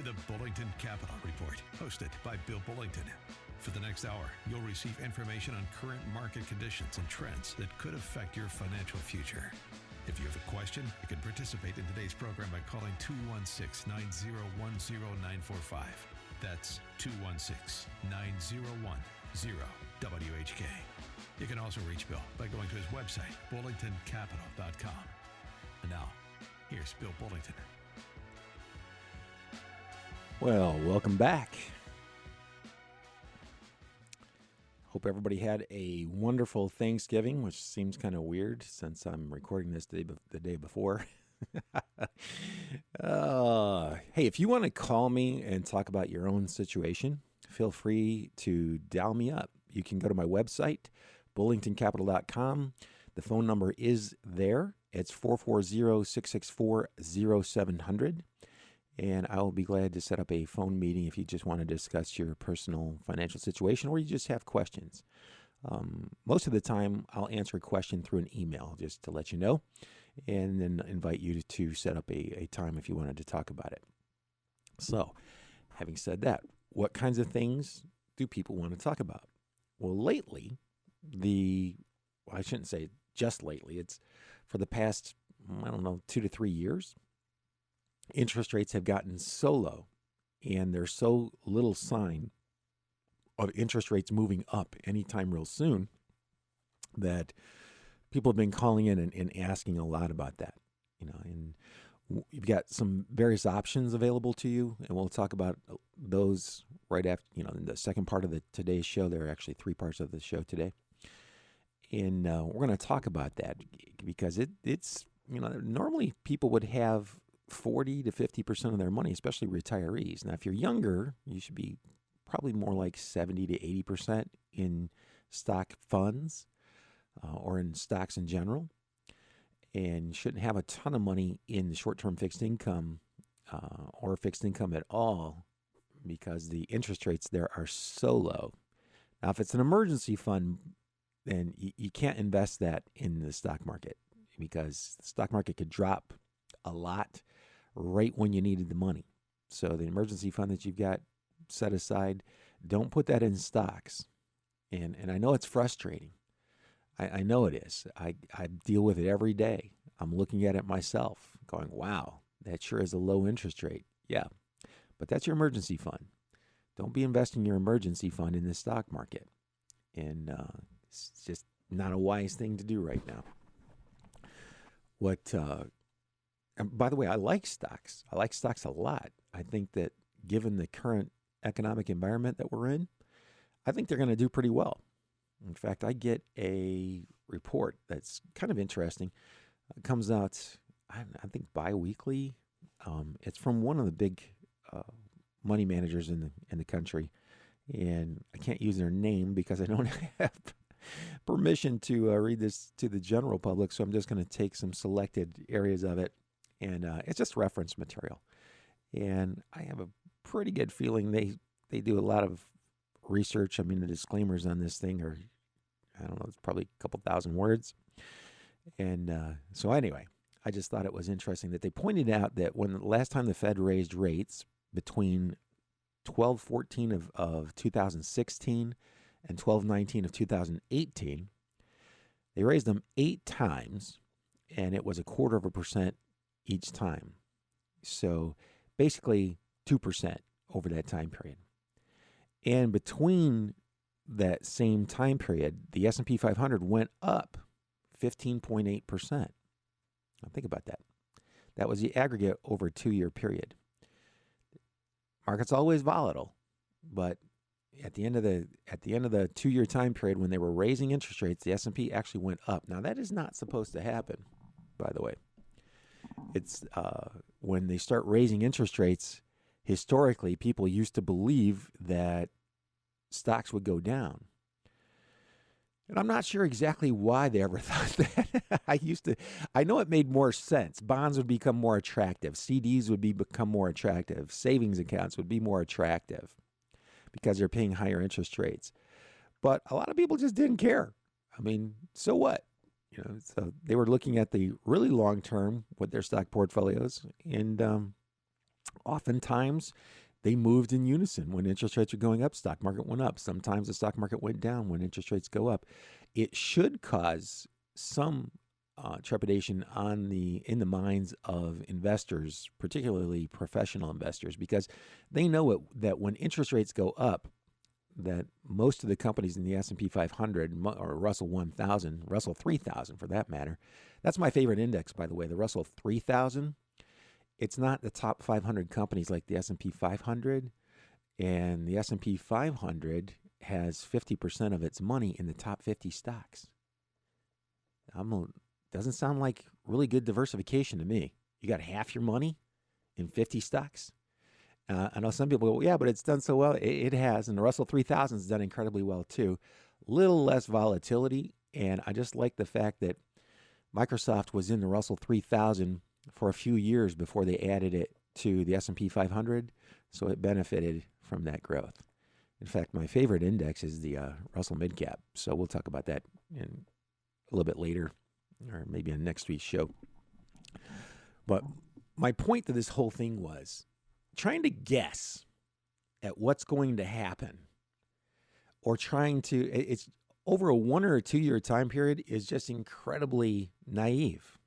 to the Bullington Capital Report, hosted by Bill Bullington. For the next hour, you'll receive information on current market conditions and trends that could affect your financial future. If you have a question, you can participate in today's program by calling 216-901-0945. That's 216-901-0WHK. You can also reach Bill by going to his website, bullingtoncapital.com. And now, here's Bill Bullington. Well, welcome back. Hope everybody had a wonderful Thanksgiving, which seems kind of weird since I'm recording this the day before. Hey, if you want to call me and talk about your own situation, feel free to dial me up. You can go to my website, bullingtoncapital.com. The phone number is there. It's 440-664-0700. And I will be glad to set up a phone meeting if you just want to discuss your personal financial situation or you just have questions. Most of the time, I'll answer a question through an email just to let you know, and then invite you to set up a time if you wanted to talk about it. So, having said that, what kinds of things do people want to talk about? Well, lately, I shouldn't say just lately, it's for the past, 2 to 3 years, interest rates have gotten so low and there's so little sign of interest rates moving up anytime real soon that people have been calling in and asking a lot about that. And you've got some various options available to you, and we'll talk about those right after, in the second part of today's show. There are actually 3 parts of the show today. And we're going to talk about that because it's, normally people would have 40 to 50% of their money, especially retirees. Now, if you're younger, you should be probably more like 70 to 80% in stock funds or in stocks in general. And you shouldn't have a ton of money in short-term fixed income or fixed income at all because the interest rates there are so low. Now, if it's an emergency fund, then you can't invest that in the stock market because the stock market could drop a lot right when you needed the money. So the emergency fund that you've got set aside, don't put that in stocks. And I know it's frustrating. I know it is. I deal with it every day. I'm looking at it myself going, wow, that sure is a low interest rate. Yeah, but that's your emergency fund. Don't be investing your emergency fund in the stock market. And it's just not a wise thing to do right now. And by the way, I like stocks. I like stocks a lot. I think that given the current economic environment that we're in, I think they're going to do pretty well. In fact, I get a report that's kind of interesting. It comes out, I think, bi-weekly. It's from one of the big money managers in the country, and I can't use their name because I don't have permission to read this to the general public, so I'm just going to take some selected areas of it. And it's just reference material. And I have a pretty good feeling they do a lot of research. I mean, the disclaimers on this thing are, I don't know, it's probably a couple thousand words. And so anyway, I just thought it was interesting that they pointed out that when the last time the Fed raised rates between 12/14 of 2016 and 12/19 of 2018, they raised them 8 times, and it was 0.25% each time. So basically 2% over that time period. And between that same time period, the S&P 500 went up 15.8%. Now think about that. That was the aggregate over a 2-year period. Market's always volatile, but at the end of the 2-year time period when they were raising interest rates, the S&P actually went up. Now that is not supposed to happen, by the way. It's when they start raising interest rates, historically, people used to believe that stocks would go down. And I'm not sure exactly why they ever thought that. I know it made more sense. Bonds would become more attractive. CDs would become more attractive. Savings accounts would be more attractive because they're paying higher interest rates. But a lot of people just didn't care. I mean, so what? So they were looking at the really long term with their stock portfolios, and Oftentimes, they moved in unison. When interest rates are going up, stock market went up. Sometimes the stock market went down when interest rates go up. It should cause some trepidation in the minds of investors, particularly professional investors, because they know that when interest rates go up, that most of the companies in the S&P 500 or Russell 1000, Russell 3000 for that matter, that's my favorite index, by the way, the Russell 3000. It's not the top 500 companies like the S&P 500, and the S&P 500 has 50% of its money in the top 50 stocks. Doesn't sound like really good diversification to me. You got half your money in 50 stocks. I know some people go, yeah, but it's done so well. It has, and the Russell 3000 has done incredibly well too. Little less volatility, and I just like the fact that Microsoft was in the Russell 3000 for a few years before they added it to the S&P 500, so it benefited from that growth. In fact, my favorite index is the Russell Midcap, so we'll talk about that in a little bit later, or maybe in next week's show. But my point to this whole thing was trying to guess at what's going to happen, or it's over a 1 or 2 year time period is just incredibly naive.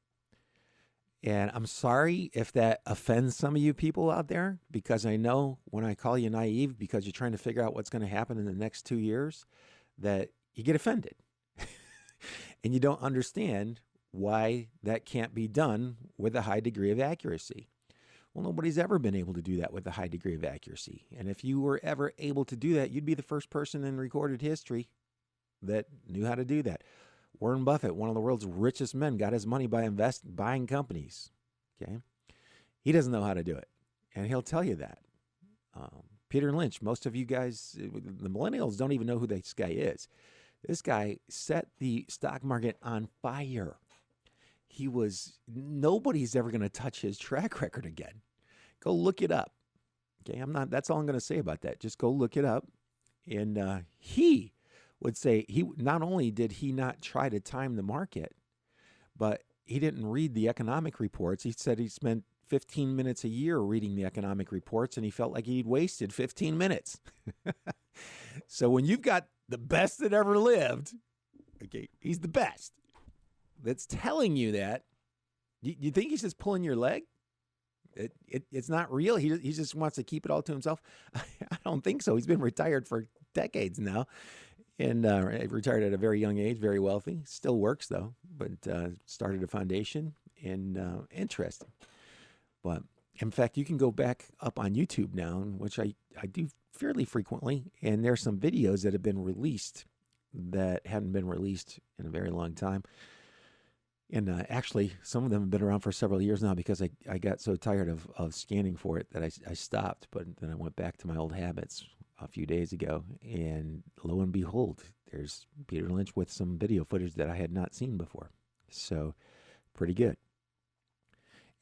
And I'm sorry if that offends some of you people out there, because I know when I call you naive because you're trying to figure out what's going to happen in the next 2 years, that you get offended. And you don't understand why that can't be done with a high degree of accuracy. Well, nobody's ever been able to do that with a high degree of accuracy. And if you were ever able to do that, you'd be the first person in recorded history that knew how to do that. Warren Buffett, one of the world's richest men, got his money by buying companies. Okay, he doesn't know how to do it, and he'll tell you that. Peter Lynch, most of you guys, the millennials, don't even know who this guy is. This guy set the stock market on fire. Nobody's ever going to touch his track record again. Go look it up. Okay, that's all I'm going to say about that. Just go look it up. And he would say not only did he not try to time the market, but he didn't read the economic reports. He said he spent 15 minutes a year reading the economic reports, and he felt like he'd wasted 15 minutes. So when you've got the best that ever lived, okay, he's the best, that's telling you that, you think he's just pulling your leg? It's not real. He just wants to keep it all to himself. I don't think so. He's been retired for decades now, and retired at a very young age, very wealthy. Still works though, but started a foundation, and interesting. But in fact, you can go back up on YouTube now, which I do fairly frequently, and there's some videos that have been released that hadn't been released in a very long time. And actually, some of them have been around for several years now, because I got so tired of scanning for it that I stopped. But then I went back to my old habits a few days ago, and lo and behold, there's Peter Lynch with some video footage that I had not seen before. So pretty good.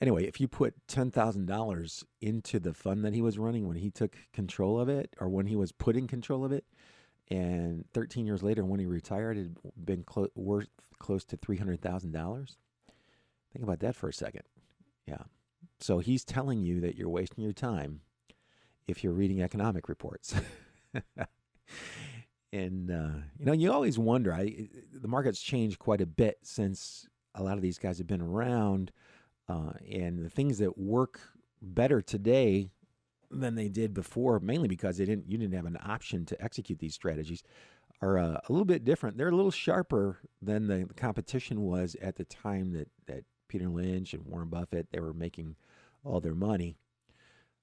Anyway, if you put $10,000 into the fund that he was running when he took control of it, or when he was put in control of it, and 13 years later when he retired, it had been worth close to $300,000. Think about that for a second. Yeah. So he's telling you that you're wasting your time if you're reading economic reports. And, you always wonder, the market's changed quite a bit since a lot of these guys have been around. And the things that work better today than they did before, mainly because you didn't have an option to execute these strategies, are a little bit different. They're a little sharper than the competition was at the time that Peter Lynch and Warren Buffett, they were making all their money,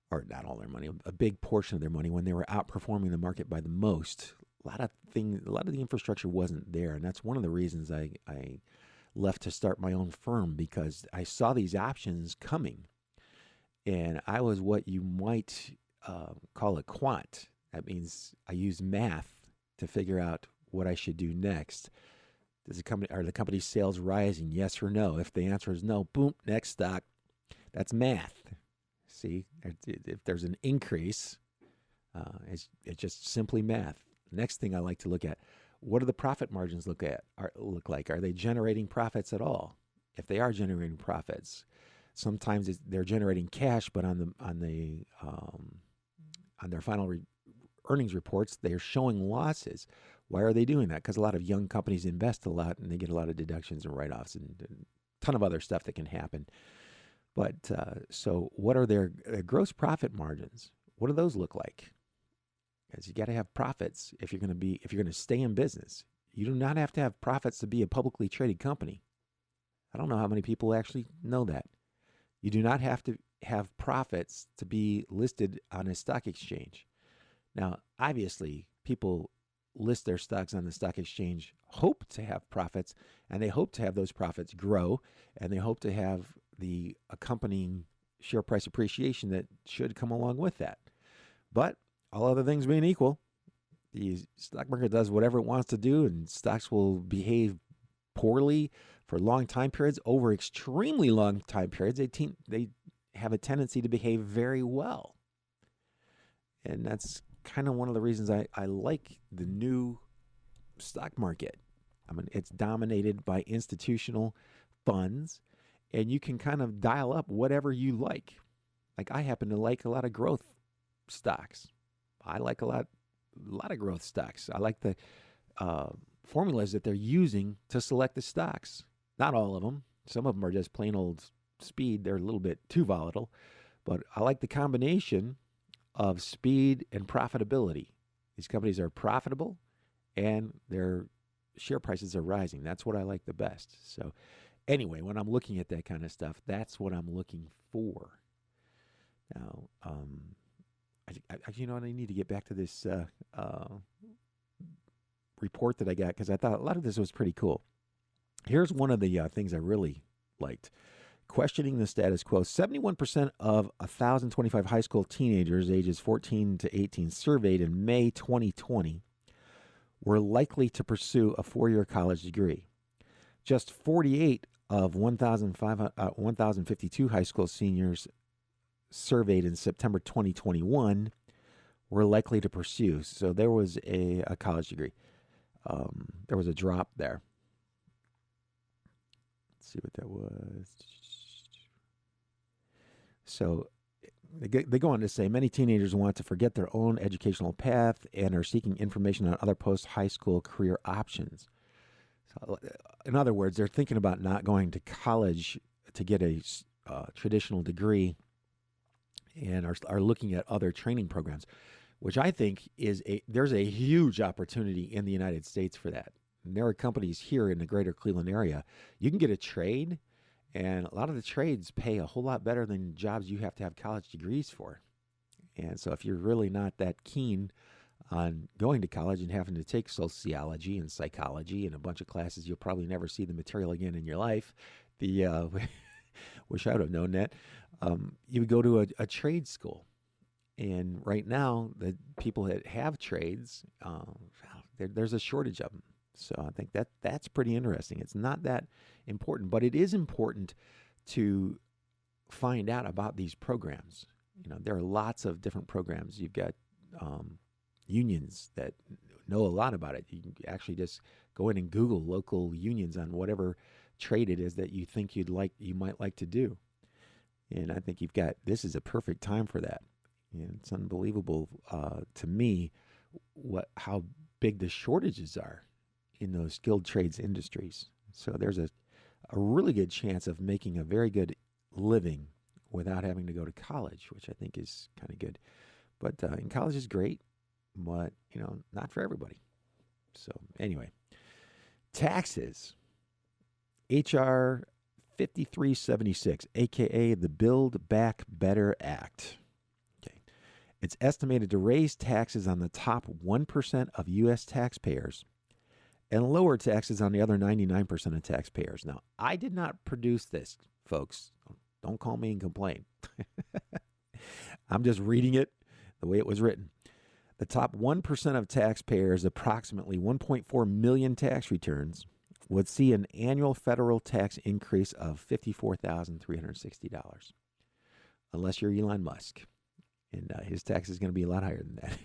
or not all their money, a big portion of their money, when they were outperforming the market by the most. A lot of the infrastructure wasn't there, and that's one of the reasons I left to start my own firm, because I saw these options coming, and I was what you might call a quant. That means I use math to figure out what I should do next. Are the company's sales rising? Yes or no? If the answer is no, boom, next stock. That's math. See, if there's an increase, it's just simply math. Next thing I like to look at, what do the profit margins look like? Are they generating profits at all? If they are generating profits, Sometimes they're generating cash, but on their final earnings reports, they're showing losses. Why are they doing that? Because a lot of young companies invest a lot, and they get a lot of deductions and write-offs and a ton of other stuff that can happen. But so what are their gross profit margins? What do those look like? Because you got to have profits if you're going to stay in business. You do not have to have profits to be a publicly traded company. I don't know how many people actually know that. You do not have to have profits to be listed on a stock exchange. Now, obviously, people list their stocks on the stock exchange, hope to have profits, and they hope to have those profits grow, and they hope to have the accompanying share price appreciation that should come along with that. But all other things being equal, the stock market does whatever it wants to do, and stocks will behave poorly for long time periods. Over extremely long time periods, they have a tendency to behave very well. And that's kind of one of the reasons I like the new stock market. I mean, it's dominated by institutional funds, and you can kind of dial up whatever you like. Like, I happen to like a lot of growth stocks. I like a lot of growth stocks. I like the formulas that they're using to select the stocks. Not all of them. Some of them are just plain old speed. They're a little bit too volatile. But I like the combination of speed and profitability. These companies are profitable and their share prices are rising. That's what I like the best. So anyway, when I'm looking at that kind of stuff, that's what I'm looking for. Now, I need to get back to this report that I got, because I thought a lot of this was pretty cool. Here's one of the things I really liked. Questioning the status quo. 71% of 1,025 high school teenagers ages 14 to 18 surveyed in May 2020 were likely to pursue a four-year college degree. Just 48 of 1,052 high school seniors surveyed in September 2021 were likely to pursue. So there was a college degree. There was a drop there. Let's see what that was. So they go on to say many teenagers want to forget their own educational path and are seeking information on other post-high school career options. So, in other words, they're thinking about not going to college to get a traditional degree, and are looking at other training programs, which I think there's a huge opportunity in the United States for that. And there are companies here in the greater Cleveland area. You can get a trade, and a lot of the trades pay a whole lot better than jobs you have to have college degrees for. And so if you're really not that keen on going to college and having to take sociology and psychology and a bunch of classes you'll probably never see the material again in your life, wish I would have known that, you would go to a trade school. And right now, the people that have trades, there's a shortage of them. So I think that's pretty interesting. It's not that important, but it is important to find out about these programs. There are lots of different programs. You've got unions that know a lot about it. You can actually just go in and Google local unions on whatever trade it is that you think you might like to do. And I think this is a perfect time for that. And it's unbelievable to me how big the shortages are in those skilled trades industries. So there's a really good chance of making a very good living without having to go to college, which I think is kind of good. But and college is great, but not for everybody. So anyway, taxes. HR 5376, aka the Build Back Better Act. Okay. It's estimated to raise taxes on the top 1% of U.S. taxpayers and lower taxes on the other 99% of taxpayers. Now, I did not produce this, folks. Don't call me and complain. I'm just reading it the way it was written. The top 1% of taxpayers, approximately 1.4 million tax returns, would see an annual federal tax increase of $54,360, unless you're Elon Musk. And his tax is going to be a lot higher than that,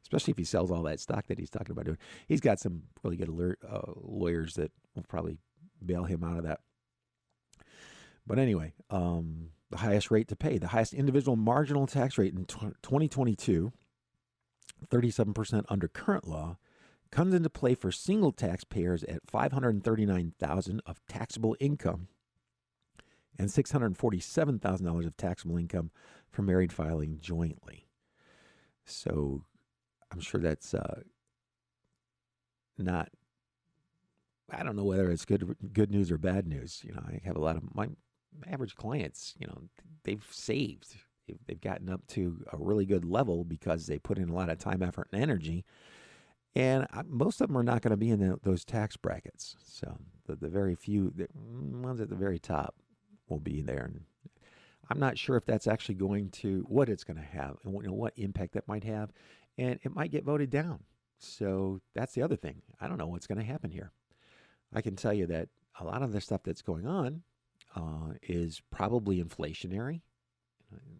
especially if he sells all that stock that he's talking about doing. He's got some really good lawyers that will probably bail him out of that. But anyway, the highest rate to pay, the highest individual marginal tax rate in 2022, 37% under current law, comes into play for single taxpayers at $539,000 of taxable income and $647,000 of taxable income for married filing jointly. So I'm sure that's not, I don't know whether it's good news or bad news. You know, I have a lot of my average clients, you know, they've saved. They've gotten up to a really good level because they put in a lot of time, effort, and energy. And most of them are not going to be in those tax brackets. So the very few, the ones at the very top will be there. And I'm not sure if that's actually going to, what it's going to have and what impact that might have. And it might get voted down. So that's the other thing. I don't know what's going to happen here. I can tell you that a lot of the stuff that's going on is probably inflationary,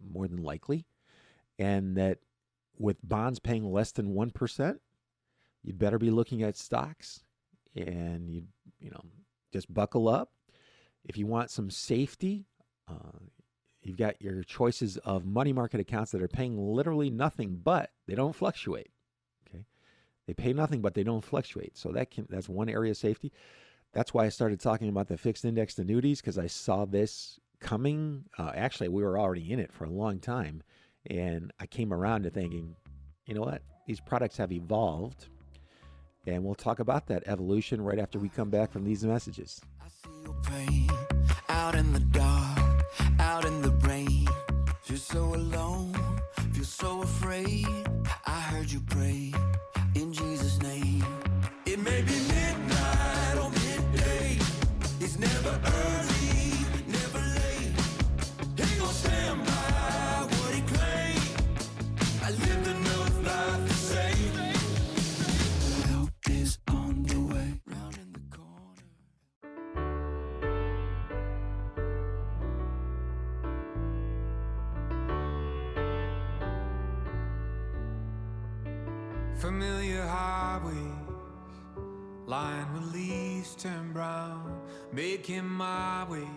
more than likely. And that with bonds paying less than 1%, you'd better be looking at stocks, and you just buckle up. If you want some safety, you've got your choices of money market accounts that are paying literally nothing, but they don't fluctuate. Okay, they pay nothing, but they don't fluctuate. So that's one area of safety. That's why I started talking about the fixed indexed annuities, because I saw this coming. Actually, we were already in it for a long time, and I came around to thinking, you know what? These products have evolved. And we'll talk about that evolution right after we come back from these messages. I see your pain out in the dark, out in the rain. Feel so alone, feel so afraid. I heard you pray in Jesus' name. It may be midnight or midday. It's never early, never late. He gon' stand by what he claimed. I lived enough life to say is on the way, round in the corner. Familiar highways, lined with leaves turn brown, making my way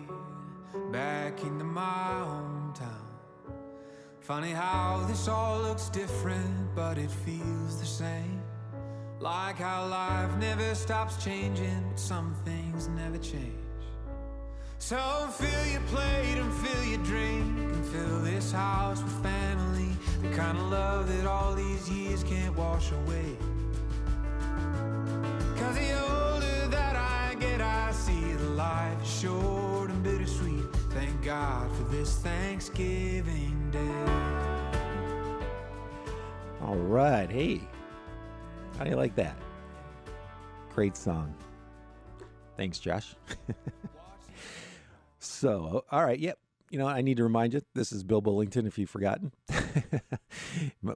back into my hometown. Funny how this all looks different, but it feels the same. Like how life never stops changing, but some things never change. So fill your plate and fill your drink and fill this house with family, the kind of love that all these years can't wash away. Cause the older that I get, I see that life is short and bittersweet. Thank God for this Thanksgiving Day. All right, hey. How do you like that? Great song. Thanks, Josh. So, all right, yep. You know, I need to remind you, this is Bill Bullington, if you've forgotten,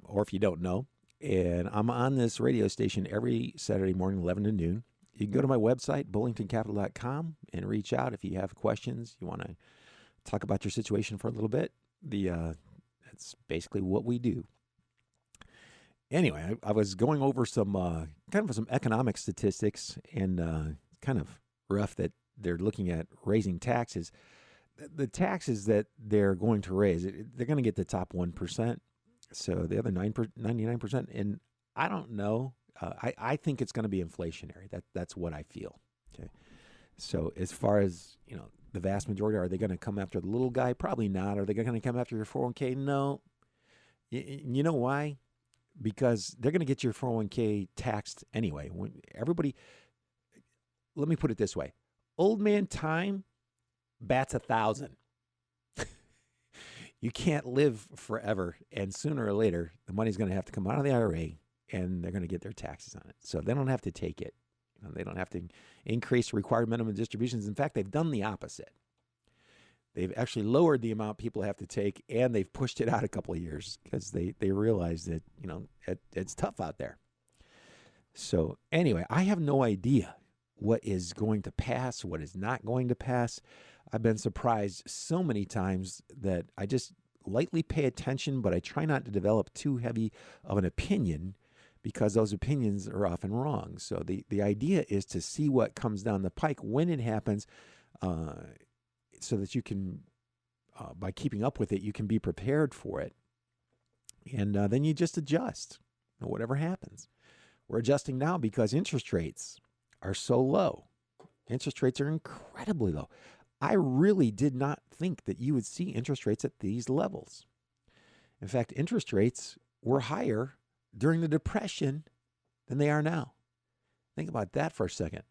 or if you don't know. And I'm on this radio station every Saturday morning, 11 to noon. You can go to my website, bullingtoncapital.com, and reach out if you have questions. You want to talk about your situation for a little bit. That's basically what we do. Anyway, I was going over some economic statistics, and kind of rough that they're looking at raising taxes. The taxes that they're going to raise, they're going to get the top 1%. So the other 99%, and I don't know. I think it's going to be inflationary. That's what I feel. Okay. So as far as, you know, the vast majority, are they going to come after the little guy? Probably not. Are they going to come after your 401k? No. You know why? Because they're going to get your 401k taxed anyway. Let me put it this way. Old man time bats 1,000. You can't live forever, and sooner or later, the money's going to have to come out of the IRA, and they're going to get their taxes on it. So they don't have to take it. You know, they don't have to increase required minimum distributions. In fact, they've done the opposite. They've actually lowered the amount people have to take, and they've pushed it out a couple of years because they realize that, you know, it's tough out there. So anyway, I have no idea what is going to pass, what is not going to pass. I've been surprised so many times that I just lightly pay attention, but I try not to develop too heavy of an opinion because those opinions are often wrong. So the idea is to see what comes down the pike when it happens. so that you can, by keeping up with it, you can be prepared for it. And then you just adjust, whatever happens. We're adjusting now because interest rates are so low. Interest rates are incredibly low. I really did not think that you would see interest rates at these levels. In fact, interest rates were higher during the Depression than they are now. Think about that for a second.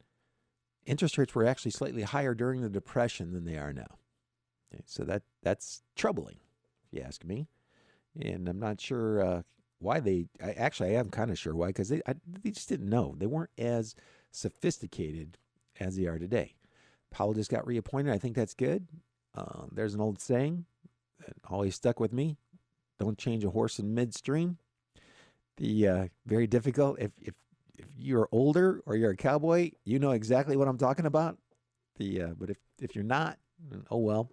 Interest rates were actually slightly higher during the Depression than they are now. Okay, so that's troubling, if you ask me. And I'm not sure why I am kind of sure why, because they just didn't know. They weren't as sophisticated as they are today. Powell just got reappointed. I think that's good. There's an old saying that always stuck with me. Don't change a horse in midstream. Very difficult. If you're older or you're a cowboy, you know exactly what I'm talking about. But if you're not, oh well.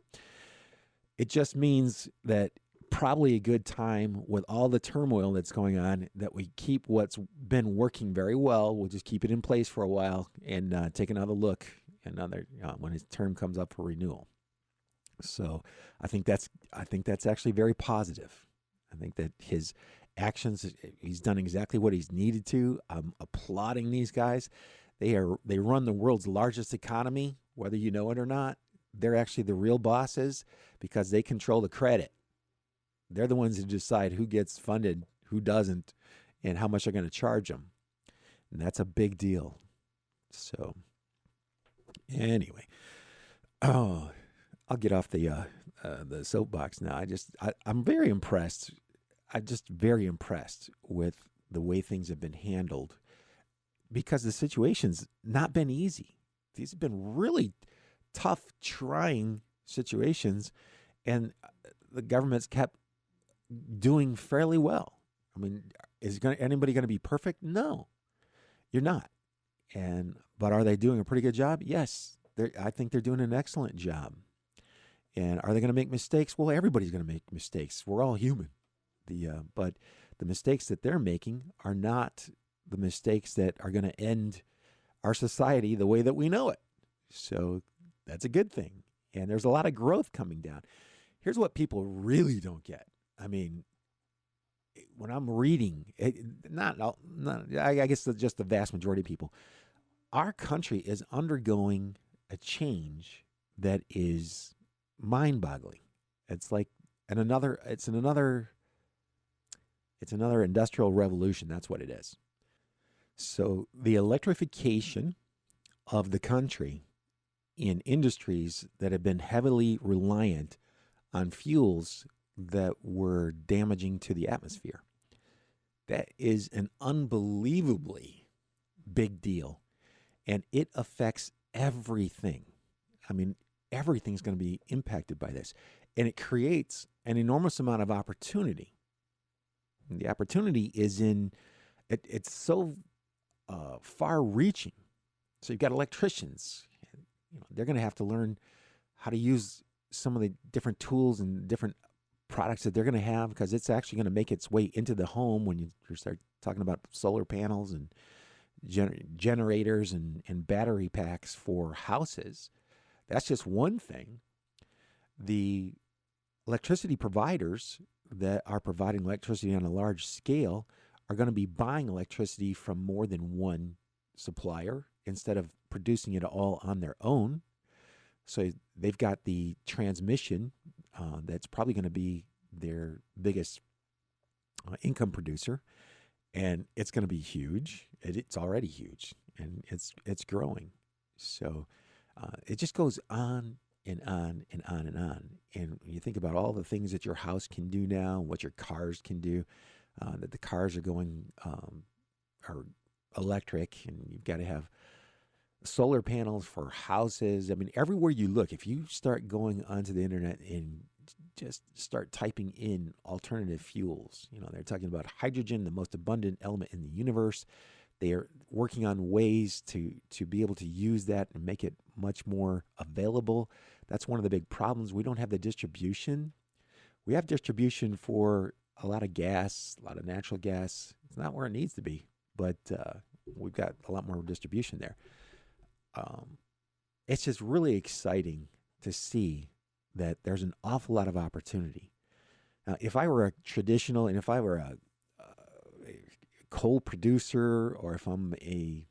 It just means that probably a good time with all the turmoil that's going on that we keep what's been working very well. We'll just keep it in place for a while and take another look when his term comes up for renewal. So I think that's actually very positive. I think that his actions, he's done exactly what he's needed to. I'm applauding these guys. They run the world's largest economy, whether you know it or not. They're actually the real bosses because they control the credit. They're the ones who decide who gets funded, who doesn't, and how much they're going to charge them. And that's a big deal. So anyway, I'll get off the soapbox now. I'm very impressed. I'm just very impressed with the way things have been handled because the situation's not been easy. These have been really tough, trying situations, and the government's kept doing fairly well. I mean, is anybody going to be perfect? No, you're not. But are they doing a pretty good job? Yes, I think they're doing an excellent job. And are they going to make mistakes? Well, everybody's going to make mistakes. We're all human. But the mistakes that they're making are not the mistakes that are going to end our society the way that we know it. So that's a good thing. And there's a lot of growth coming down. Here's what people really don't get. I mean, when I'm reading, I guess just the vast majority of people, our country is undergoing a change that is mind-boggling. It's like it's another industrial revolution. That's what it is. So the electrification of the country in industries that have been heavily reliant on fuels that were damaging to the atmosphere. That is an unbelievably big deal, and it affects everything. I mean, everything's going to be impacted by this, and it creates an enormous amount of opportunity. And the opportunity is it's so far-reaching. So you've got electricians. They're going to have to learn how to use some of the different tools and different products that they're going to have, because it's actually going to make its way into the home when you start talking about solar panels and generators and battery packs for houses. That's just one thing. The electricity providers that are providing electricity on a large scale are going to be buying electricity from more than one supplier instead of producing it all on their own. So they've got the transmission that's probably going to be their biggest income producer, and it's going to be huge. It's already huge, and it's growing. So it just goes on and on and on and on. And when you think about all the things that your house can do now, what your cars can do, that the cars are going are electric, and you've got to have solar panels for houses. I mean, everywhere you look, if you start going onto the internet and just start typing in alternative fuels, they're talking about hydrogen, the most abundant element in the universe. They are working on ways to be able to use that and make it much more available. That's one of the big problems. We don't have the distribution. We have distribution for a lot of gas, a lot of natural gas. It's not where it needs to be, but we've got a lot more distribution there. It's just really exciting to see that there's an awful lot of opportunity. Now, if I were a traditional, and if I were a coal producer, or if I'm a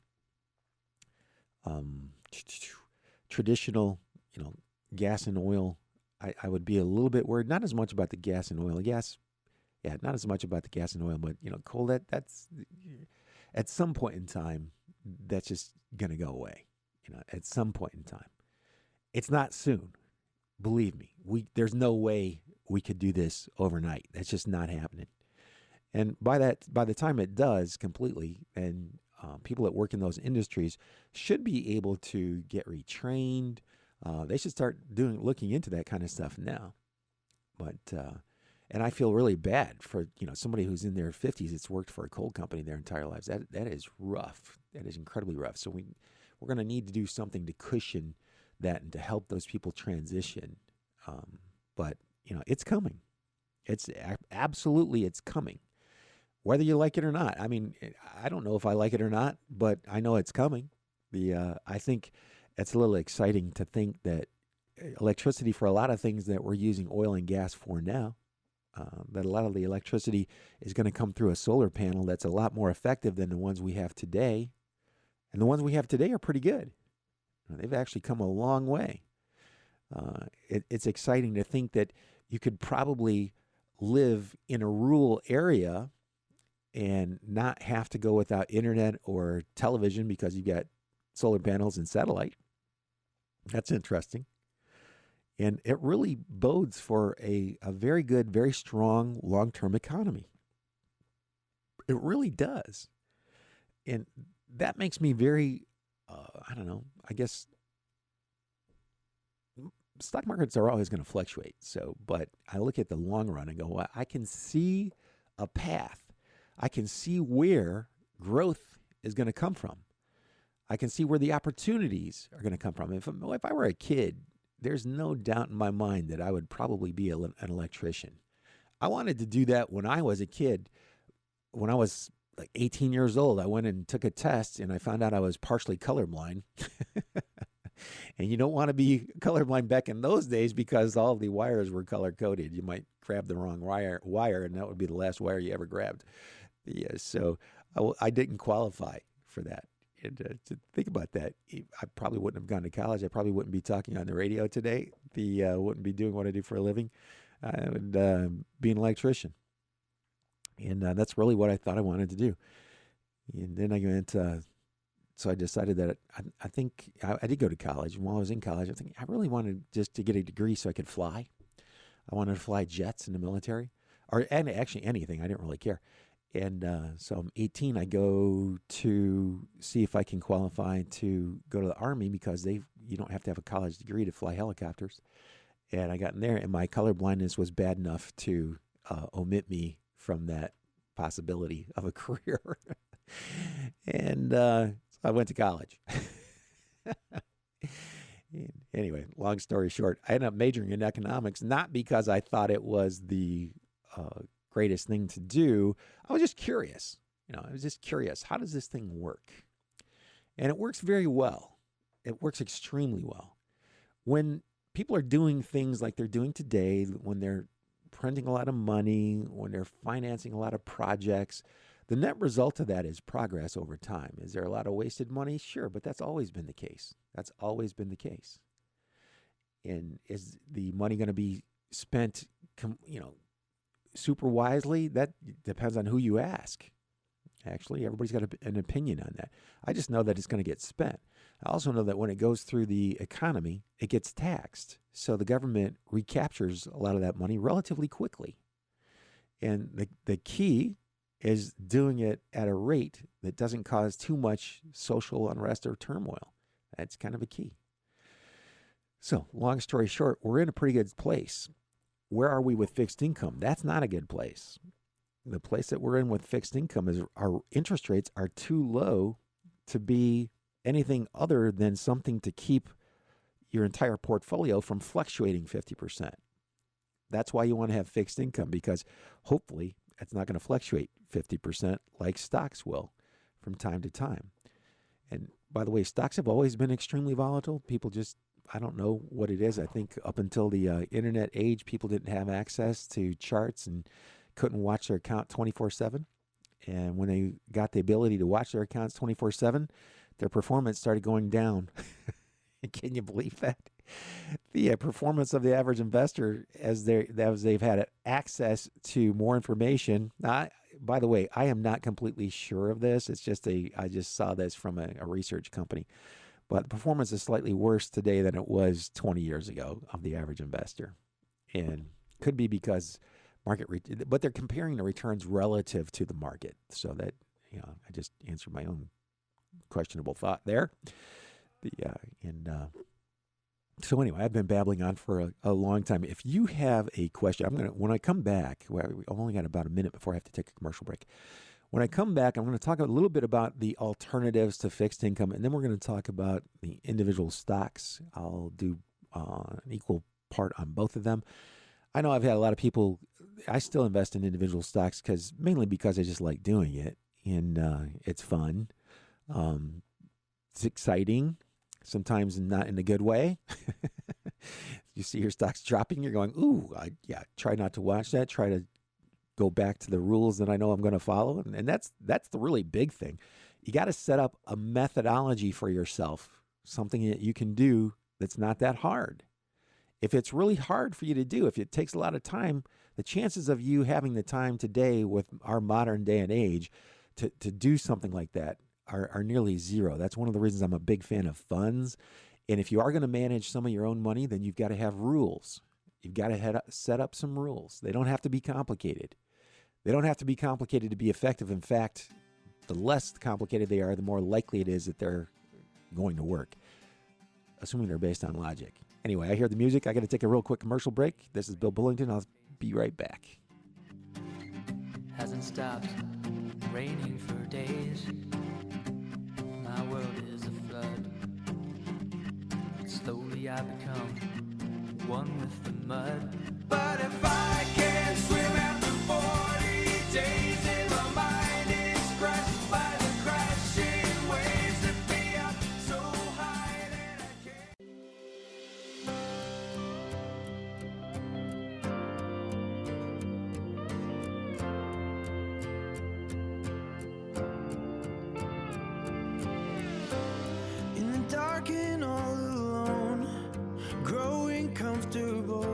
traditional, gas and oil, I would be a little bit worried. Not as much about the gas and oil. Not as much about the gas and oil, but coal. That's at some point in time, that's just gonna go away. At some point in time, it's not soon. Believe me, there's no way we could do this overnight. That's just not happening. And by the time it does completely, and people that work in those industries should be able to get retrained. They should start looking into that kind of stuff now. But and I feel really bad for somebody who's in their 50s that's worked for a coal company their entire lives. That is rough. That is incredibly rough. So we're going to need to do something to cushion that and to help those people transition. But it's coming. It's absolutely, it's coming. Whether you like it or not. I mean, I don't know if I like it or not, but I know it's coming. I think it's a little exciting to think that electricity, for a lot of things that we're using oil and gas for now, that a lot of the electricity is going to come through a solar panel that's a lot more effective than the ones we have today. And the ones we have today are pretty good. They've actually come a long way. It's exciting to think that you could probably live in a rural area and not have to go without internet or television because you've got solar panels and satellite. That's interesting. And it really bodes for a very good, very strong long-term economy. It really does. And that makes me very, I guess stock markets are always going to fluctuate. But I look at the long run and go, well, I can see a path. I can see where growth is going to come from. I can see where the opportunities are going to come from. If I were a kid, there's no doubt in my mind that I would probably be an electrician. I wanted to do that when I was a kid. When I was like 18 years old, I went and took a test, and I found out I was partially colorblind. And you don't want to be colorblind back in those days because all the wires were color-coded. You might grab the wrong wire, and that would be the last wire you ever grabbed. So I didn't qualify for that. And to think about that, I probably wouldn't have gone to college. I probably wouldn't be talking on the radio today. Wouldn't be doing what I do for a living. I would be an electrician. And that's really what I thought I wanted to do. And then I went, so I decided that I think I did go to college. And while I was in college, I think I really wanted just to get a degree so I could fly. I wanted to fly jets in the military, and actually anything. I didn't really care. And so I'm 18. I go to see if I can qualify to go to the Army because you don't have to have a college degree to fly helicopters. And I got in there, and my color blindness was bad enough to omit me from that possibility of a career. And so I went to college. Anyway, long story short, I ended up majoring in economics, not because I thought it was the greatest thing to do. I was just curious. I was just curious. How does this thing work? And it works very well. It works extremely well. When people are doing things like they're doing today, when they're printing a lot of money, when they're financing a lot of projects, the net result of that is progress over time. Is there a lot of wasted money? Sure, but that's always been the case. That's always been the case. And is the money going to be spent, super wisely? That depends on who you ask. Actually, everybody's got an opinion on that. I just know that it's going to get spent. I also know that when it goes through the economy, it gets taxed. So the government recaptures a lot of that money relatively quickly. And the key is doing it at a rate that doesn't cause too much social unrest or turmoil. That's kind of a key. So, long story short, we're in a pretty good place. Where are we with fixed income? That's not a good place. The place that we're in with fixed income is our interest rates are too low to be anything other than something to keep your entire portfolio from fluctuating 50%. That's why you want to have fixed income, because hopefully it's not going to fluctuate 50% like stocks will from time to time. And by the way, stocks have always been extremely volatile. People just I don't know what it is. I think up until the internet age, people didn't have access to charts and couldn't watch their account 24/7. And when they got the ability to watch their accounts 24/7, their performance started going down. Can you believe that? The performance of the average investor as they've had access to more information. By the way, I am not completely sure of this. It's just I just saw this from a research company. But the performance is slightly worse today than it was 20 years ago of the average investor. And could be because but they're comparing the returns relative to the market. So that, I just answered my own questionable thought there. So anyway, I've been babbling on for a long time. If you have a question, when I come back, I've only got about a minute before I have to take a commercial break. When I come back, I'm going to talk a little bit about the alternatives to fixed income, and then we're going to talk about the individual stocks. I'll do an equal part on both of them. I know I've had a lot of people, I still invest in individual stocks mainly because I just like doing it, and it's fun. It's exciting. Sometimes not in a good way. You see your stocks dropping, you're going, ooh, try not to watch that. Try to go back to the rules that I know I'm going to follow. And that's the really big thing. You got to set up a methodology for yourself, something that you can do that's not that hard. If it's really hard for you to do, if it takes a lot of time, the chances of you having the time today with our modern day and age to do something like that are nearly zero. That's one of the reasons I'm a big fan of funds. And if you are going to manage some of your own money, then you've got to have rules. You've got to set up some rules. They don't have to be complicated. They don't have to be complicated to be effective. In fact, the less complicated they are, the more likely it is that they're going to work, assuming they're based on logic. Anyway, I hear the music. I got to take a real quick commercial break. This is Bill Bullington. I'll be right back. Hasn't stopped raining for days. My world is a flood. Slowly I become one with the mud. But if I can't swim after 40 days and my mind is crushed by the crashing waves that be up so high that I can't. In the dark and all alone, growing comfortable.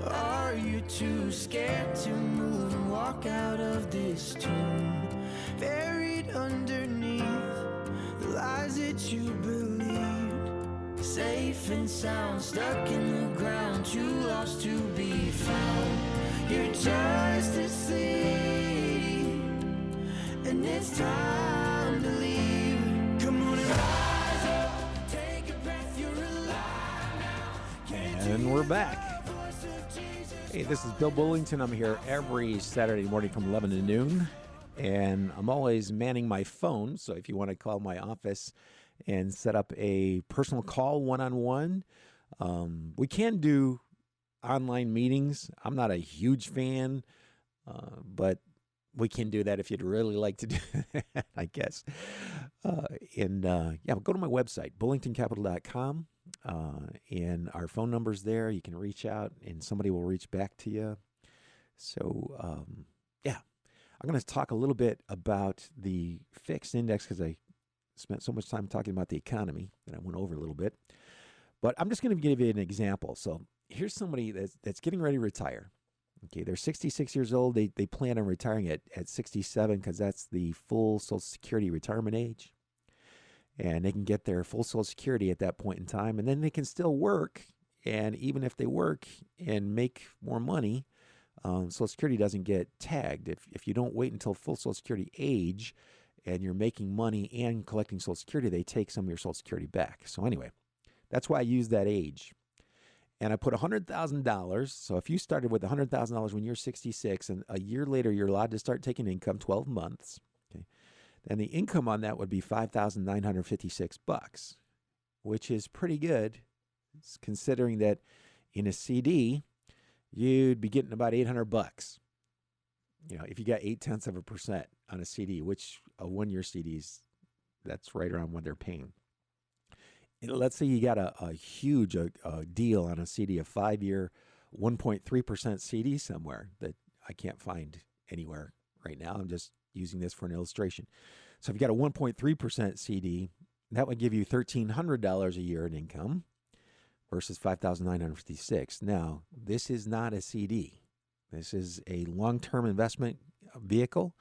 Are you too scared to move and walk out of this tomb? Buried underneath the lies that you believed, safe and sound, stuck in the ground, too lost to be found. You're just asleep, and it's time to leave. Come on and rise up, take a breath, you're alive now. And we're back. Hey, this is Bill Bullington. I'm here every Saturday morning from 11 to noon, and I'm always manning my phone. So if you want to call my office and set up a personal call one-on-one, we can do online meetings. I'm not a huge fan, but we can do that if you'd really like to do that, I guess. Go to my website, bullingtoncapital.com. And our phone number's there. You can reach out and somebody will reach back to you. So, I'm going to talk a little bit about the fixed index because I spent so much time talking about the economy that I went over a little bit. But I'm just going to give you an example. So here's somebody that's getting ready to retire. Okay, they're 66 years old. They plan on retiring at 67 because that's the full Social Security retirement age. And they can get their full Social Security at that point in time. And then they can still work. And even if they work and make more money, Social Security doesn't get tagged. If you don't wait until full Social Security age and you're making money and collecting Social Security, they take some of your Social Security back. So anyway, that's why I use that age. And I put $100,000. So if you started with $100,000 when you're 66 and a year later you're allowed to start taking income, 12 months, okay, then the income on that would be $5,956, which is pretty good, considering that in a CD, you'd be getting about $800. If you got 0.8% on a CD, which a 1-year CDs, that's right around what they're paying. let's say you got a huge deal on a CD, a 5-year, 1.3% CD somewhere that I can't find anywhere right now. I'm just using this for an illustration. So if you got a 1.3% CD, that would give you $1,300 a year in income versus $5,956. Now, this is not a CD. This is a long-term investment vehicle.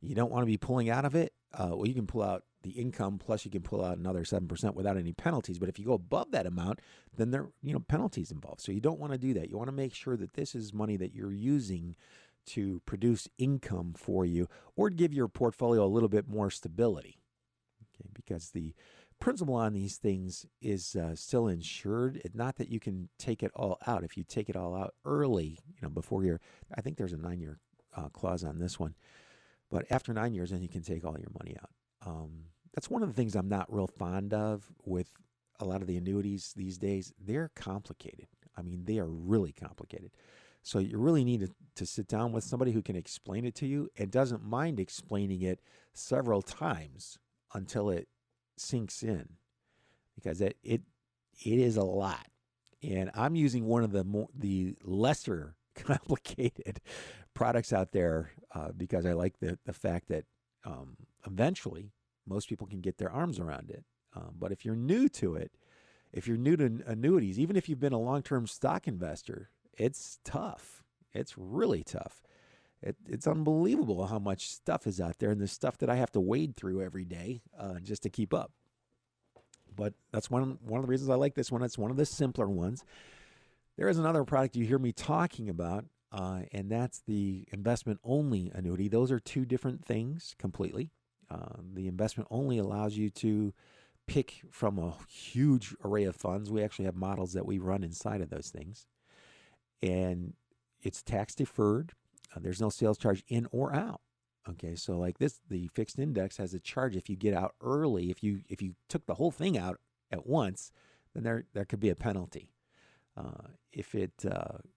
You don't want to be pulling out of it. Well, you can pull out the income, plus you can pull out another 7% without any penalties. But if you go above that amount, then there are penalties involved. So you don't want to do that. You want to make sure that this is money that you're using to produce income for you or to give your portfolio a little bit more stability. Okay, because the principal on these things is still insured. It's not that you can take it all out. If you take it all out early, before I think there's a 9-year clause on this one. But after 9 years, then you can take all your money out. That's one of the things I'm not real fond of with a lot of the annuities these days. They're complicated. I mean, they are really complicated. So you really need to sit down with somebody who can explain it to you and doesn't mind explaining it several times until it sinks in, because it is a lot. And I'm using one of the lesser complicated products out there because I like the fact that eventually most people can get their arms around it. But if you're new to it, if you're new to annuities, even if you've been a long-term stock investor, it's tough. It's really tough. It's unbelievable how much stuff is out there and the stuff that I have to wade through every day just to keep up. But that's one of the reasons I like this one. It's one of the simpler ones. There is another product you hear me talking about, and that's the investment-only annuity. Those are two different things completely. The investment-only allows you to pick from a huge array of funds. We actually have models that we run inside of those things. And it's tax-deferred. There's no sales charge in or out. Okay, so like this, the fixed index has a charge if you get out early. If you took the whole thing out at once, then there could be a penalty.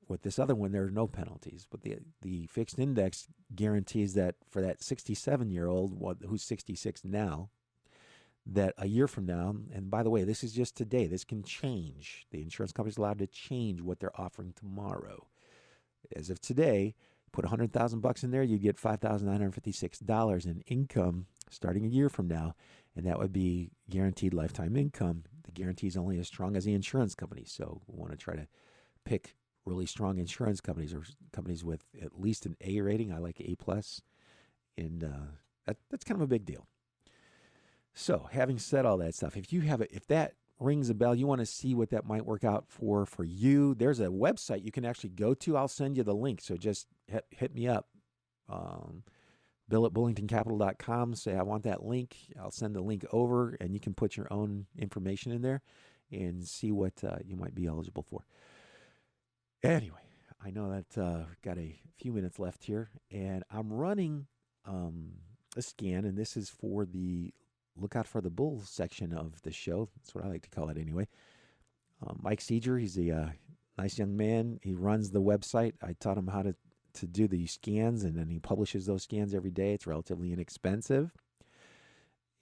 With this other one, there are no penalties. But the fixed index guarantees that for that 67-year-old who's 66 now, that a year from now, and by the way, this is just today, this can change. The insurance company's allowed to change what they're offering tomorrow. As of today, put $100,000 in there, you get $5,956 in income starting a year from now, and that would be guaranteed lifetime income. The guarantee is only as strong as the insurance company, so we want to try to pick really strong insurance companies or companies with at least an A rating. I like A+, and that's kind of a big deal. So, having said all that stuff, if that rings a bell, you want to see what that might work out for you, there's a website you can actually go to. I'll send you the link. So just hit me up. Bill at bullingtoncapital.com. Say, I want that link. I'll send the link over, and you can put your own information in there and see what you might be eligible for. Anyway, I know that we've got a few minutes left here, and I'm running a scan, and this is for the Look Out for the Bull section of the show. That's what I like to call it anyway. Mike Seeger, he's a nice young man. He runs the website. I taught him how to do the scans, and then he publishes those scans every day. It's relatively inexpensive.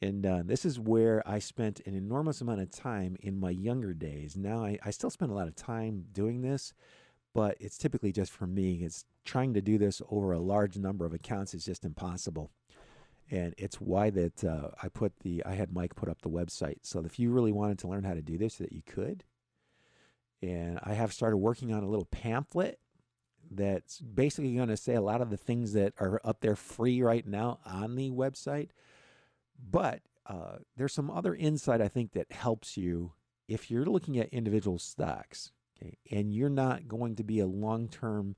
And this is where I spent an enormous amount of time in my younger days. Now I still spend a lot of time doing this, but it's typically just for me. It's trying to do this over a large number of accounts is just impossible. And it's why that I had Mike put up the website. So if you really wanted to learn how to do this, that you could. And I have started working on a little pamphlet that's basically going to say a lot of the things that are up there free right now on the website. But there's some other insight I think that helps you if you're looking at individual stocks, okay, and you're not going to be a long-term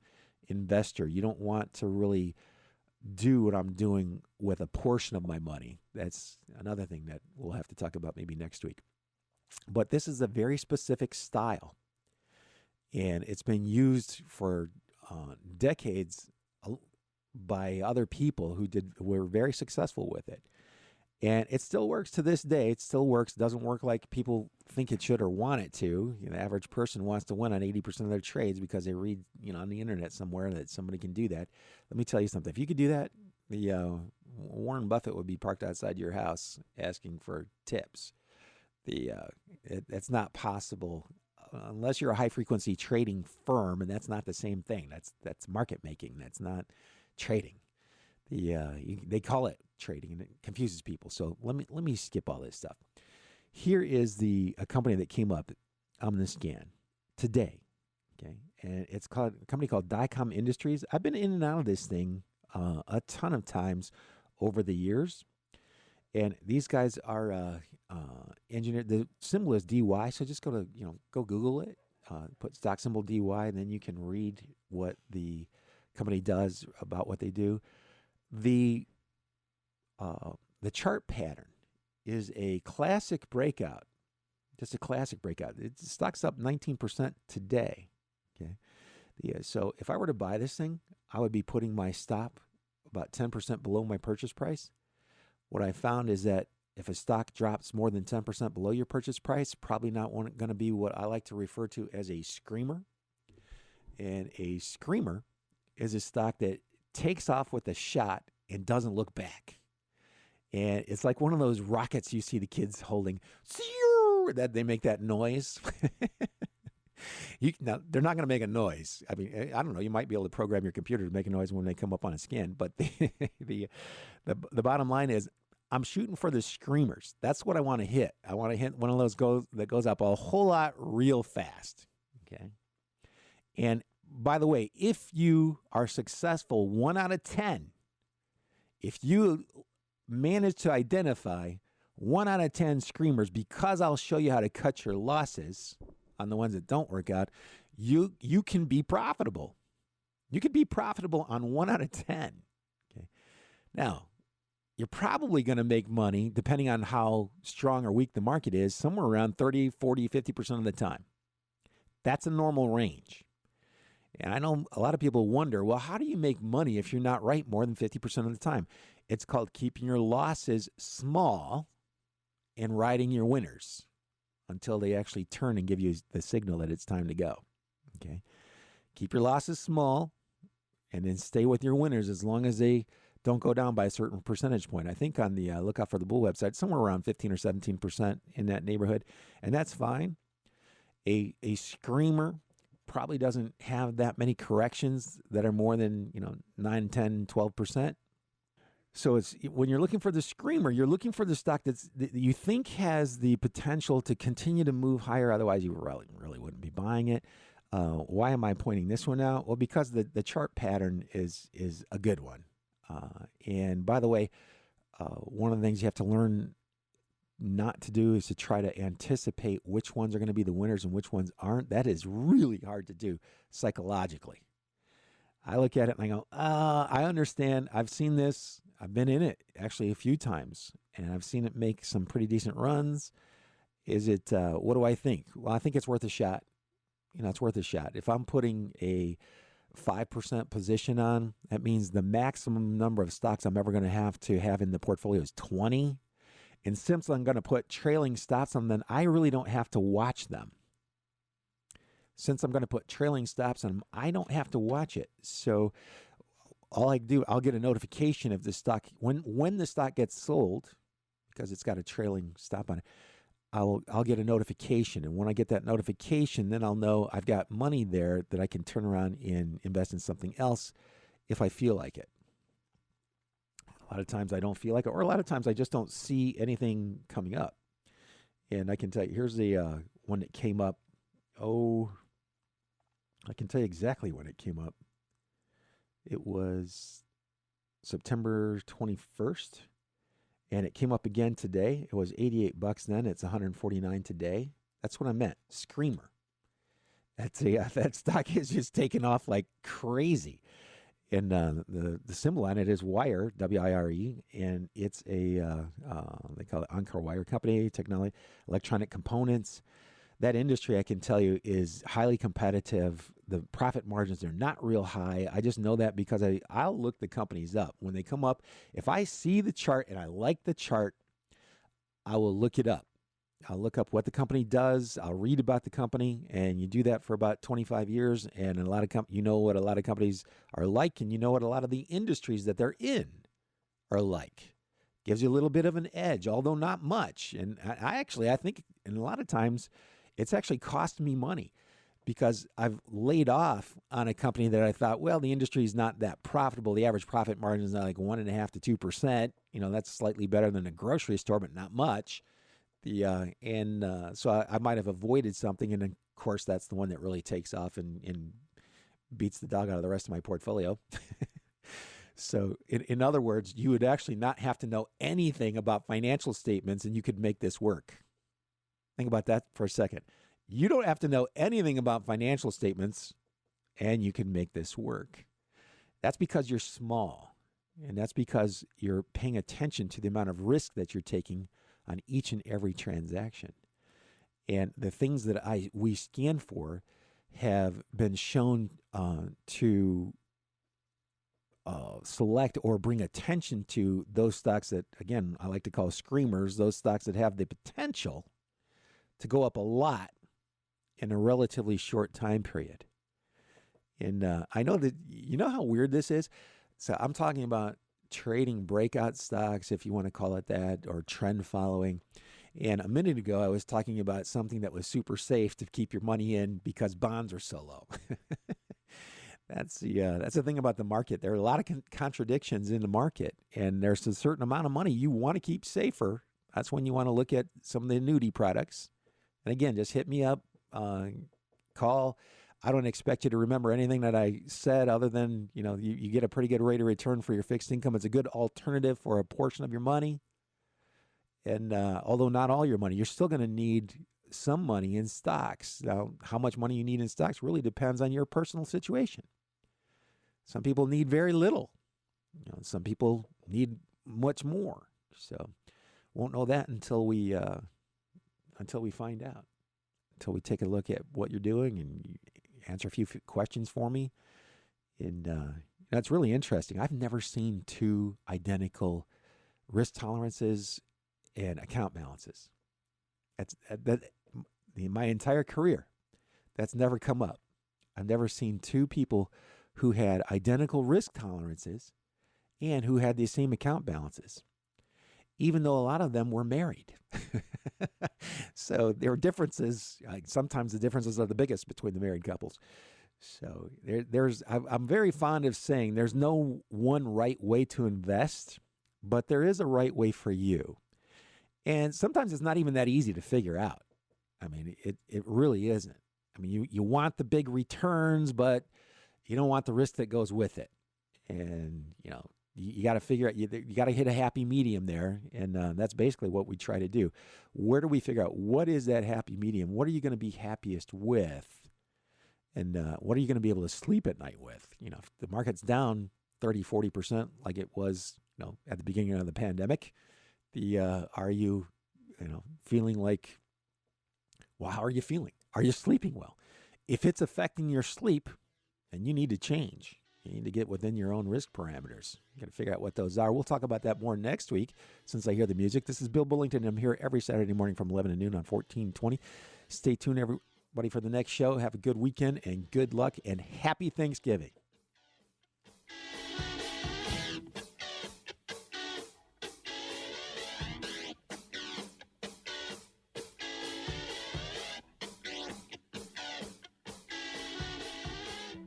investor. You don't want to really do what I'm doing with a portion of my money. That's another thing that we'll have to talk about maybe next week. But this is a very specific style, and it's been used for decades by other people who were very successful with it. And it still works to this day. It still works. It doesn't work like people think it should or want it to. The average person wants to win on 80% of their trades because they read, on the internet somewhere that somebody can do that. Let me tell you something. If you could do that, Warren Buffett would be parked outside your house asking for tips. That's not possible unless you're a high frequency trading firm, and that's not the same thing. That's market making. That's not trading. They call it trading, and it confuses people. So let me skip all this stuff. Here is a company that came up on the scan today. Okay, and it's called a company called Dicom Industries. I've been in and out of this thing a ton of times over the years, and these guys are engineered. The symbol is DY, so just go Google it, put stock symbol DY, and then you can read what the company does about what they do. The chart pattern is a classic breakout, just a classic breakout. Stock's up 19% today. Okay, so if I were to buy this thing, I would be putting my stop about 10% below my purchase price. What I found is that if a stock drops more than 10% below your purchase price, probably not going to be what I like to refer to as a screamer. And a screamer is a stock that takes off with a shot and doesn't look back. And it's like one of those rockets you see the kids holding, that they make that noise. Now, they're not going to make a noise. I mean, I don't know. You might be able to program your computer to make a noise when they come up on a scan. But the bottom line is, I'm shooting for the screamers. That's what I want to hit. I want to hit one of those that goes up a whole lot real fast. Okay. And by the way, if you are successful 1 out of 10, if you manage to identify 1 out of 10 screamers, because I'll show you how to cut your losses on the ones that don't work out, you can be profitable. You could be profitable on 1 out of 10. Okay. Now, you're probably going to make money, depending on how strong or weak the market is, somewhere around 30, 40, 50% of the time. That's a normal range. And I know a lot of people wonder, well, how do you make money if you're not right more than 50% of the time? It's called keeping your losses small and riding your winners until they actually turn and give you the signal that it's time to go. Okay? Keep your losses small and then stay with your winners as long as they don't go down by a certain percentage point. I think on the Lookout for the Bull website, somewhere around 15 or 17% in that neighborhood, and that's fine. A screamer probably doesn't have that many corrections that are more than 9, 10, 12%. So it's when you're looking for the screamer, you're looking for the stock that you think has the potential to continue to move higher. Otherwise, you really wouldn't be buying it. Why am I pointing this one out? Well, because the chart pattern is a good one. And by the way, one of the things you have to learn not to do is to try to anticipate which ones are going to be the winners and which ones aren't. That is really hard to do psychologically. I look at it and I go, I understand. I've seen this. I've been in it actually a few times, and I've seen it make some pretty decent runs. Is it, what do I think? Well, I think it's worth a shot. It's worth a shot. If I'm putting a 5% position on, that means the maximum number of stocks I'm ever going to have in the portfolio is 20. And since I'm going to put trailing stops on them, I really don't have to watch them. Since I'm going to put trailing stops on them, I don't have to watch it. So all I do, I'll get a notification of the stock. When the stock gets sold, because it's got a trailing stop on it, I'll get a notification. And when I get that notification, then I'll know I've got money there that I can turn around and invest in something else if I feel like it. A lot of times I don't feel like it, or a lot of times I just don't see anything coming up. And I can tell you, here's the one that came up. I can tell you exactly when it came up. It was September 21st, and it came up again today. It was $88 then. It's $149 today. That's what I meant. Screamer. That stock is just taking off like crazy. And the symbol on it is Wire, W-I-R-E, and it's they call it Encore Wire Company, technology, electronic components. That industry, I can tell you, is highly competitive. The profit margins are not real high. I just know that because I'll look the companies up. When they come up, if I see the chart and I like the chart, I will look it up. I'll look up what the company does. I'll read about the company, and you do that for about 25 years. And a lot of you know what a lot of companies are like, and you know what a lot of the industries that they're in are like. Gives you a little bit of an edge, although not much. And I think, and a lot of times, it's actually cost me money because I've laid off on a company that I thought, well, the industry is not that profitable. The average profit margin is like 1.5% to 2%. That's slightly better than a grocery store, but not much. So I might have avoided something, and of course, that's the one that really takes off and beats the dog out of the rest of my portfolio. So in other words, you would actually not have to know anything about financial statements and you could make this work. Think about that for a second. You don't have to know anything about financial statements and you can make this work. That's because you're small, and that's because you're paying attention to the amount of risk that you're taking on each and every transaction. And the things that we scan for have been shown to select or bring attention to those stocks that, again, I like to call screamers, those stocks that have the potential to go up a lot in a relatively short time period. And I know that, you know how weird this is? So I'm talking about trading breakout stocks, if you want to call it that, or trend following. And a minute ago, I was talking about something that was super safe to keep your money in because bonds are so low. That's the thing about the market. There are a lot of contradictions in the market, and there's a certain amount of money you want to keep safer. That's when you want to look at some of the annuity products. And again, just hit me up, call. I don't expect you to remember anything that I said other than, you get a pretty good rate of return for your fixed income. It's a good alternative for a portion of your money. And although not all your money, you're still going to need some money in stocks. Now, how much money you need in stocks really depends on your personal situation. Some people need very little. Some people need much more. So won't know that until we find out, until we take a look at what you're doing and answer a few questions for me. And that's really interesting. I've never seen two identical risk tolerances and account balances. In my entire career, that's never come up. I've never seen two people who had identical risk tolerances and who had the same account balances, even though a lot of them were married. So there are differences. Sometimes the differences are the biggest between the married couples. So I'm very fond of saying there's no one right way to invest, but there is a right way for you. And sometimes it's not even that easy to figure out. I mean, it really isn't. I mean, you want the big returns, but you don't want the risk that goes with it. And, you got to figure out, you got to hit a happy medium there. And that's basically what we try to do. Where do we figure out what is that happy medium? What are you going to be happiest with? And what are you going to be able to sleep at night with? If the market's down 30, 40% like it was, at the beginning of the pandemic, are you, feeling like, well, how are you feeling? Are you sleeping well? If it's affecting your sleep, then you need to change. You need to get within your own risk parameters. You got to figure out what those are. We'll talk about that more next week since I hear the music. This is Bill Bullington. I'm here every Saturday morning from 11 to noon on 1420. Stay tuned, everybody, for the next show. Have a good weekend and good luck and happy Thanksgiving.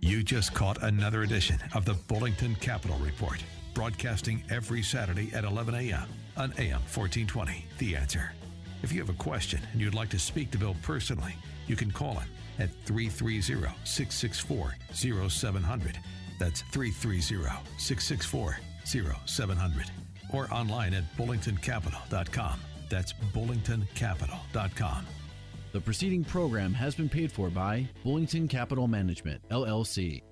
You just caught another edition of the Bullington Capital Report, broadcasting every Saturday at 11 a.m. on AM 1420, The Answer. If you have a question and you'd like to speak to Bill personally, you can call him at 330-664-0700. That's 330-664-0700. Or online at bullingtoncapital.com. That's bullingtoncapital.com. The preceding program has been paid for by Bullington Capital Management, LLC.